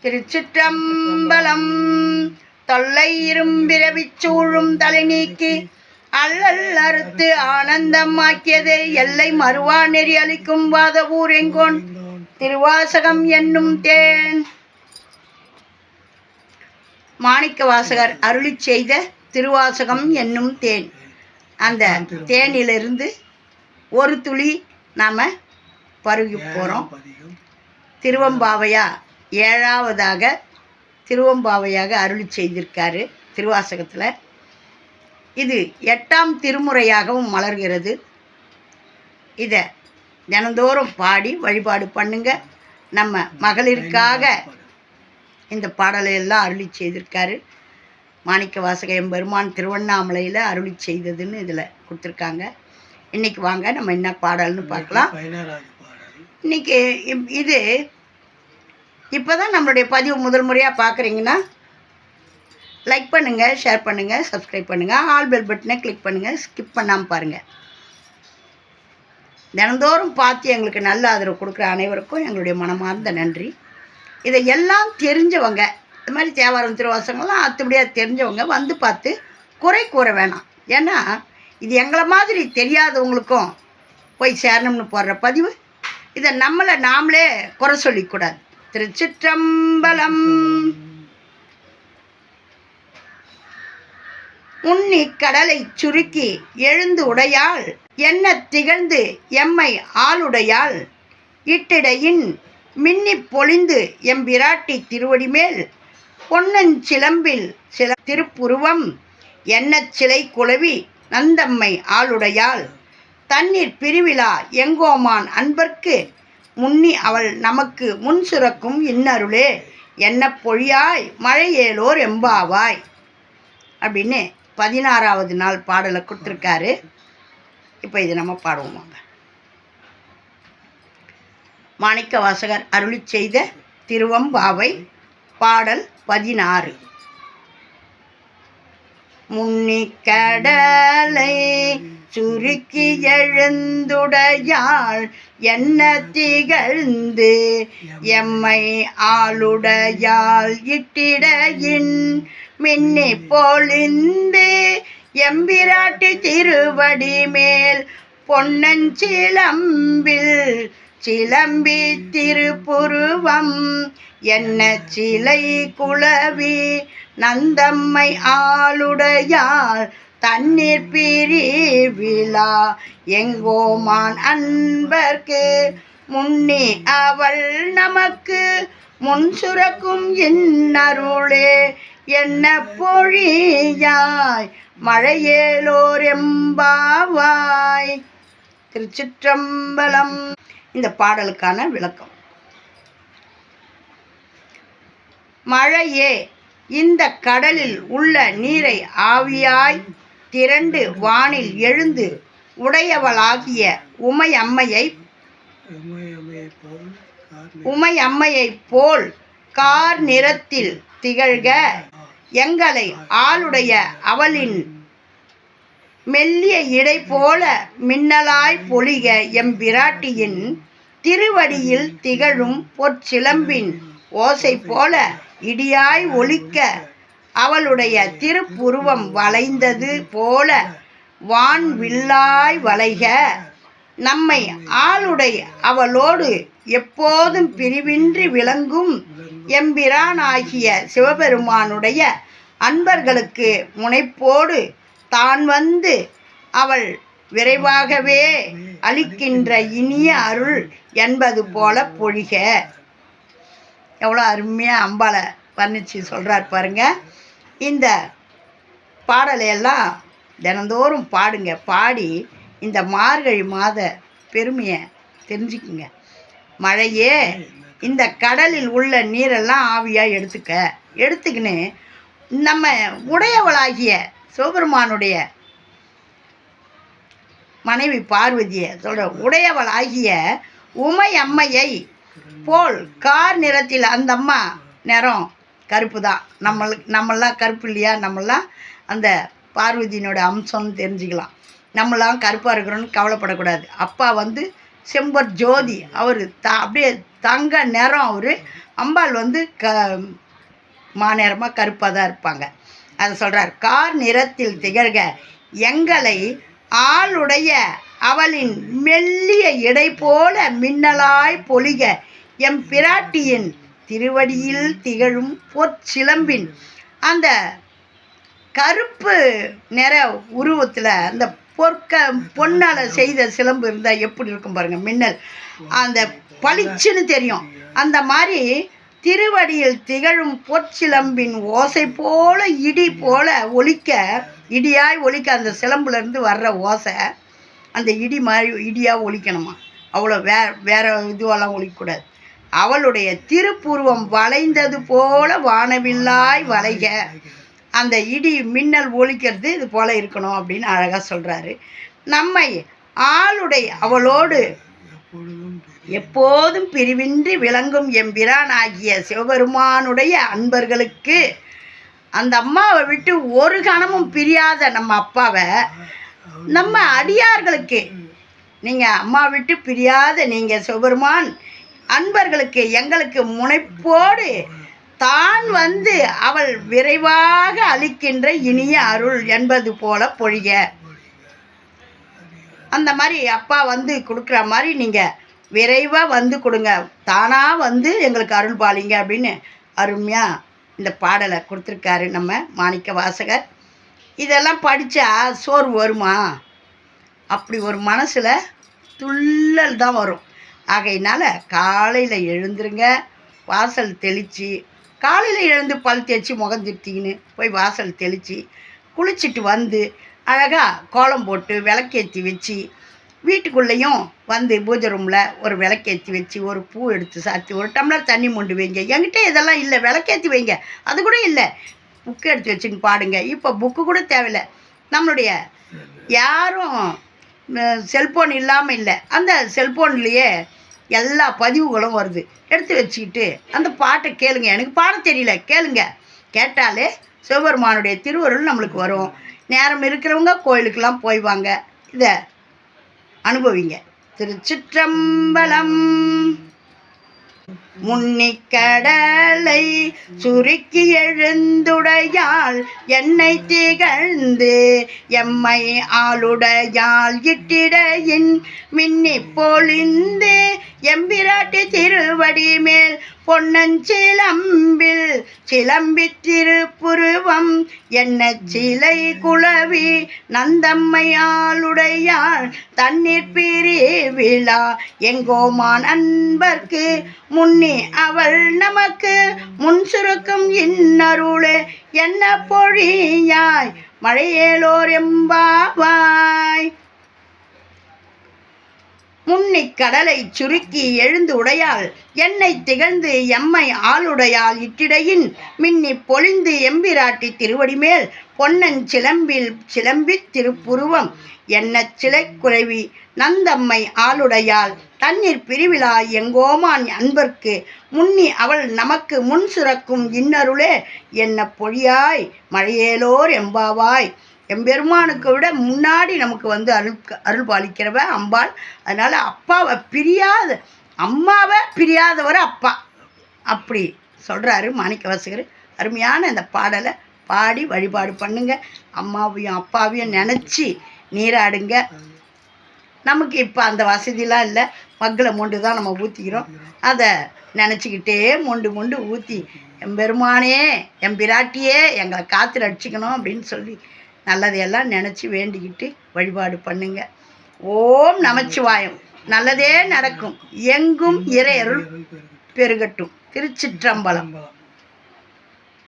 திருச்சிற்றம்பலம். தொல்லை இரும்பிரவிச் சூழும் தலை நீக்கி அல்லல் அறுத்து ஆனந்தமாக்கியது எல்லை மறுவா நெறி அளிக்கும் வாதவூர் எங்கோன் திருவாசகம் என்னும் தேன். மாணிக்க வாசகர் அருளி செய்த திருவாசகம் என்னும் தேன். அந்த தேனிலிருந்து ஒரு துளி நாம் பருகி போகிறோம். திருவம்பாவையா 7ஆவதாக திருவம்பாவையாக அருளி செய்திருக்காரு திருவாசகத்தில். இது 8ஆம் திருமுறையாகவும் மலர்கிறது. இதை தினந்தோறும் பாடி வழிபாடு பண்ணுங்க. நம்ம மகளிருக்காக இந்த பாடலை எல்லாம் அருளி செய்திருக்காரு. மாணிக்க வாசக எம்பெருமான் திருவண்ணாமலையில் அருளி செய்ததுன்னு இதில் கொடுத்துருக்காங்க. இன்றைக்கி வாங்க நம்ம என்ன பாடல்னு பார்க்கலாம். இன்றைக்கி இது இப்போ தான் நம்மளுடைய பதிவு முதல் முறையாக பார்க்குறீங்கன்னா லைக் பண்ணுங்கள், ஷேர் பண்ணுங்கள், சப்ஸ்கிரைப் பண்ணுங்கள், ஆல் பெல் பட்டனை கிளிக் பண்ணுங்கள், ஸ்கிப் பண்ணாமல் பாருங்கள். தினந்தோறும் பார்த்து எங்களுக்கு நல்ல ஆதரவு கொடுக்குற அனைவருக்கும் எங்களுடைய மனமார்ந்த நன்றி. இதை எல்லாம் தெரிஞ்சவங்க, இது மாதிரி தேவாரம் திருவாசகங்கள்லாம் அத்துபடியாக தெரிஞ்சவங்க வந்து பார்த்து குறை கூற வேணாம். ஏன்னா இது எங்களை மாதிரி தெரியாதவங்களுக்கும் போய் சேரணும்னு போடுற பதிவு. இதை நம்மளை நாமளே குறை சொல்லிக்கூடாது. திருச்சிற்றம்பலம். உன்னி கடலை சுருக்கி எழுந்து உடையாள் என்ன திகழ்ந்து எம்மை ஆளுடையாள் இட்டிடையின் மின்னி பொழிந்து எம்பிராட்டி திருவடி மேல் பொன்னஞ்சிலம்பில் சில திருப்புருவம் என்ன சிலை குலவி நந்தம்மை ஆளுடையாள் தண்ணீர் பிரிவிழா எங்கோமான் அன்பர்க்கு முன்னி அவள் நமக்கு முன் சுரக்கும் இன்னருளே என்ன பொழியாய் மழையேலோர் எம்பாவாய் அப்படின்னு 16ஆவது நாள் பாடலை கொடுத்துருக்காரு. இப்போ இது நம்ம பாடுவோம். மாணிக்க வாசகர் அருளி செய்த திருவம்பாவை பாடல் 16. முன்னிக்கடலை சுருக்கி எழுந்துடையாள் என்ன திகழ்ந்து எம்மை ஆளுடையாள் இட்டிடையின் மின்னி பொழிந்து எம்பிராட்டி திருவடி மேல் பொன்னஞ்சிலம்பில் சிலம்பி திருப்புருவம் என்ன சிலை குலவி நந்தம்மை ஆளுடையாள் தண்ணீர் பிரிவிழா எங்கோமான் அன்பர்க்கு முன்னி அவள் நமக்கு முன் சுரக்கும் இன்னருளே என்ன பொழியாய் மழையேலோர் எம்பாவாய். திருச்சிற்றம்பலம். இந்த பாடலுக்கான விளக்கம். மழையே இந்த கடலில் உள்ள நீரை ஆவியாய் திரண்டு வானில் எழுந்து உடையவளாகிய உமையம்மையை போல் கார் நிறத்தில் திகழ்க எங்களை ஆளுடைய அவளின் மெல்லிய இடை போல மின்னலாய் பொழிக எம்பிராட்டியின் திருவடியில் திகழும் பொற்சிலம்பின் ஓசை போல இடியாய் ஒலிக்க அவளுடைய திருப்புருவம் வளைந்தது போல வான் வில்லாய் வளைக நம்மை ஆளுடை அவளோடு எப்போதும் பிரிவின்றி விளங்கும் எம்பிரானாகிய சிவபெருமானுடைய அன்பர்களுக்கு முனைப்போடு தான் வந்து அவள் விரைவாகவே அளிக்கின்ற இனிய அருள் என்பது போல பொழிக. எவ்வளோ அருமையாக அம்பாளை வர்ணித்து சொல்கிறார் பாருங்க. இந்த பாடலையெல்லாம் தினந்தோறும் பாடுங்க. பாடி இந்த மார்கழி மாத பெருமையை தெரிஞ்சுக்குங்க. மழையே இந்த கடலில் உள்ள நீரெல்லாம் ஆவியாக எடுத்துக்கின்னு நம்ம உடையவளாகிய சிவபெருமானுடைய மனைவி பார்வதியை சொல்கிற உடையவளாகிய உமையம்மையை போல் கார் நிறத்தில், அந்த அம்மா நிறம் கருப்பு தான். நம்மளாம் கருப்பு இல்லையா? நம்மளாம் அந்த பார்வதியினோட அம்சம்னு தெரிஞ்சுக்கலாம். நம்மளாம் கருப்பாக இருக்கிறோன்னு கவலைப்படக்கூடாது. அப்பா வந்து செம்பர் ஜோதி, அவர் அப்படியே தங்க நிறம், அவர் அம்பாள் வந்து மாநேரமாக கருப்பாக தான் இருப்பாங்க. அதை சொல்கிறார், கார் நிறத்தில் திகழ்க எங்களை ஆளுடைய அவளின் மெல்லிய இடை போல மின்னலாய் பொலிக எம் பிராட்டியின் திருவடியில் திகழும் பொற்சிலம்பின் அந்த கருப்பு நிற உருவத்தில் அந்த பொன்னால் செய்த சிலம்பு இருந்தால் எப்படி இருக்கும் பாருங்கள், மின்னல் அந்த பளிச்சுன்னு தெரியும். அந்த மாதிரி திருவடியில் திகழும் பொற்சிலம்பின் ஓசை போல இடி போல ஒலிக்க, இடியாய் ஒலிக்க, அந்த சிலம்புலேருந்து வர்ற ஓசை அந்த இடி மாதிரி இடியாக ஒலிக்கணுமா, அவ்வளோ வேற இதுவெல்லாம் ஒலிக்கக்கூடாது. அவளுடைய திருப்புருவம் வளைந்தது போல வானவில்லாய் வளைக, அந்த இடி மின்னல் ஒலிக்கிறது இது போல் இருக்கணும் அப்படின்னு அழகாக சொல்கிறாரு. நம்மை ஆளுடைய அவளோடு எப்போதும் பிரிவின்றி விளங்கும் எம்பிரானாகிய சிவபெருமானுடைய அன்பர்களுக்கு, அந்த அம்மாவை விட்டு ஒரு கணமும் பிரியாத நம்ம அப்பாவை நம்ம அடியார்களுக்கு, நீங்கள் அம்மா விட்டு பிரியாத நீங்கள் சிவபெருமான் அன்பர்களுக்கு எங்களுக்கு முனைப்போடு தான் வந்து அவள் விரைவாக அளிக்கின்ற இனிய அருள் என்பது போல பொழிக. அந்த மாதிரி அப்பா வந்து கொடுக்குற மாதிரி நீங்கள் விரைவாக வந்து கொடுங்க, தானாக வந்து எங்களுக்கு அருள் பாலிங்க அப்படின்னு அருமையாக இந்த பாடலை கொடுத்துருக்காரு நம்ம மாணிக்க வாசகர். இதெல்லாம் படித்தா சோர்வு வருமா? அப்படி ஒரு மனசில் துள்ளல் தான் வரும். ஆகையினால் காலையில் எழுந்துருங்க, வாசல் தெளித்து, காலையில் எழுந்து பல் தேய்ச்சி முகம் திருத்திக்கின்னு போய் வாசல் தெளித்து குளிச்சுட்டு வந்து அழகாக கோலம் போட்டு விளக்கேற்றி வச்சு, வீட்டுக்குள்ளேயும் வந்து பூஜை ரூமில் ஒரு விளக்கேற்றி வச்சு ஒரு பூ எடுத்து சாத்தி ஒரு டம்ளர் தண்ணி மொண்டு வைங்க. என்கிட்ட இதெல்லாம் இல்லை, விளக்கேற்றி வைங்க, அது கூட இல்லை, புக்கு எடுத்து வச்சுன்னு பாடுங்க. இப்போ புக்கு கூட தேவையில்லை, நம்மளுடைய யாரும் செல்ஃபோன் இல்லாமல் இல்லை, அந்த செல்ஃபோன்லேயே எல்லா பதிவுகளும் வருது, எடுத்து வச்சுக்கிட்டு அந்த பாட்டை கேளுங்க. எனக்கு பாட தெரியல, கேளுங்க, கேட்டாலே சிவபெருமானுடைய திருவருள் நம்மளுக்கு வரும். நேரம் இருக்கிறவங்க கோயிலுக்கெல்லாம் போய் வாங்க, இதை அனுபவிங்க. திருச்சிற்றம்பலம். முன்னிக்கடலை சுருக்கி எழுந்துடையாள் என்னை திகழ்ந்து எம்மை ஆளுடையாள் இட்டிடையின் மின்னி பொழிந்து எம்பிராட்டி திருவடி மேல் பொன்னஞ்சிலம்பில் சிலம்பி திருப்புருவம் என்ன சிலை குளவி நந்தம்மையாளுடையாள் தண்ணீர் பிரிவிழா எங்கோமான் அன்பர்க்கு முன்னி அவள் நமக்கு முன் சுருக்கும் இன்னருளே என்ன பொழியாய் மழையேலோர் எம்பாவாய். முன்னிக் கடலை சுருக்கி எழுந்து உடையாள் என்னை திகழ்ந்து எம்மை ஆளுடையாள் இட்டிடையின் மின்னி பொழிந்து எம்பிராட்டி திருவடி மேல் பொன்னன் சிலம்பில் சிலம்பி திருப்புருவம் என்ன சிலை குறைவி நந்தம்மை ஆளுடையாள் தண்ணீர் பிரிவிழா எங்கோமான் அன்பர்க்கு முன்னி அவள் நமக்கு முன் சுரக்கும் இன்னருளே என்ன பொழியாய் மழையேலோர் எம்பாவாய். எம்பெருமானுக்கு விட முன்னாடி நமக்கு வந்து அருள் பாலிக்கிறவ அம்பாள். அதனால் அப்பாவை அம்மாவை பிரியாதவர் அப்பா, அப்படி சொல்கிறாரு மாணிக்கவாசகர். அருமையான இந்த பாடலை பாடி வழிபாடு பண்ணுங்க, அம்மாவையும் அப்பாவையும் நினச்சி நீராடுங்க. நமக்கு இப்போ அந்த வசதிலாம் இல்லை, மக்களை மொண்டு தான் நம்ம ஊற்றிக்கிறோம். அதை நினச்சிக்கிட்டே மொண்டு ஊற்றி எம்பெருமானே எம்பிராட்டியே எங்களை காற்று அடிச்சிக்கணும் அப்படின்னு சொல்லி நல்லதையெல்லாம் நினச்சி வேண்டிக்கிட்டு வழிபாடு பண்ணுங்க. ஓம் நமச்சிவாயம். நல்லதே நடக்கும், எங்கும் இறையருள் பெருகட்டும். திருச்சிற்றம்பலம்.